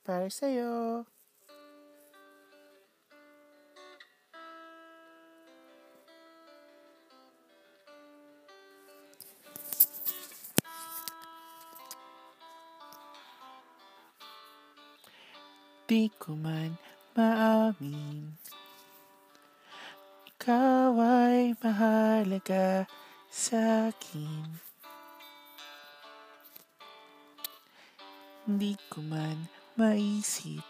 para sa'yo. Di ko man maamin, ikaw ay mahalaga sa'kin. Di ko man maisip,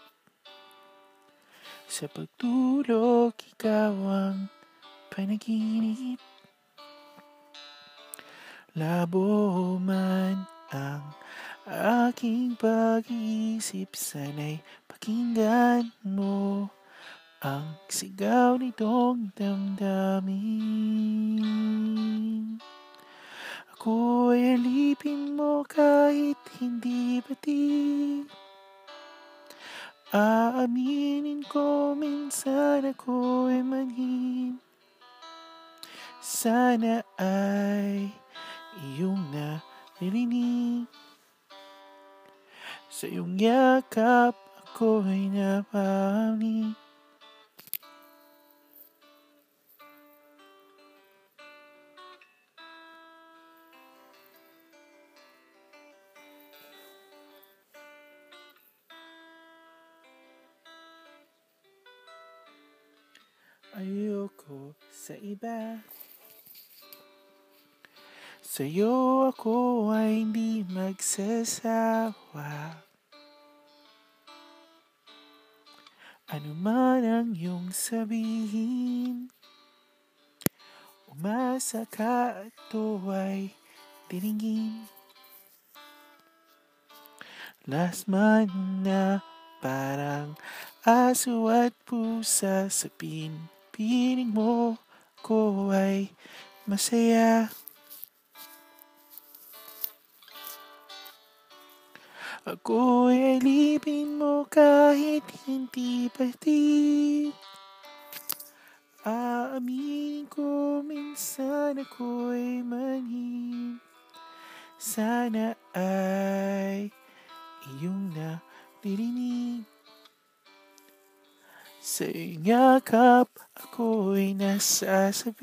sa pagtulog ikaw ang panaginip. Labo man ang aking pag-iisip, sana'y pakinggan mo ang sigaw nitong damdamin. Ako'y alipin mo kahit hindi pati. Aaminin ko minsan ako'y manhin. Sana ay iyong naririnig. Sa iyong yakap ako'y napamig. Ayoko sa iba. Sa'yo ako ay hindi magsasawa. Ano man ang iyong sabihin, umasa ka at ito ay dinigin. Last man na parang aso at pusa sa piling mo ko ay masaya. Ako'y alipin mo kahit hindi pati. Aaminin ko minsan ako'y manhin. Sana ay iyong naririnig. Sa iyong yakap ako'y nasasabik.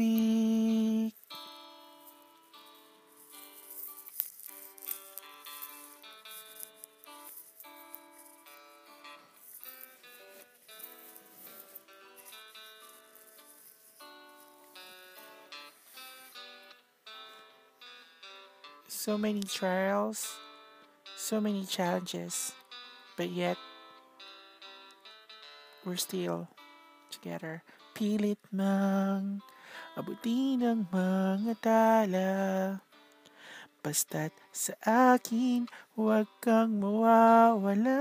So many trials, so many challenges, but yet we're still together. Pilit mang abutin ang mga tala. Basta't sa akin, huwag kang mawawala.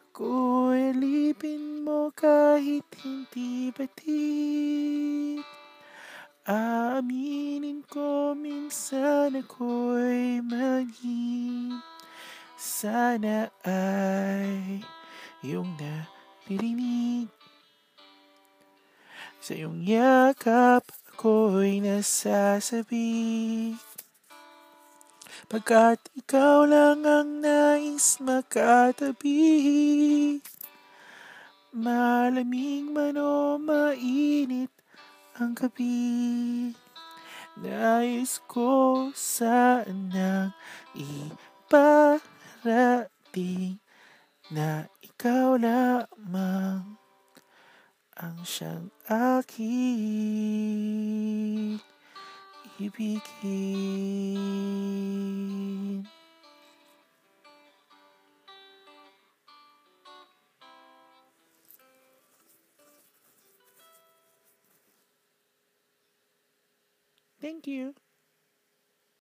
Ako'y alipin mo kahit hindi batid. Aaminin ko minsan ako'y manhin. Sana ay iyong naririnig. Sa iyong yakap ako'y nasasabik. Pagkat ikaw lang ang nais makatabi. Malamig man o mainit ang gabi, nais ko sanang iparating na ikaw lamang ang siyang aking ibigin. Thank you.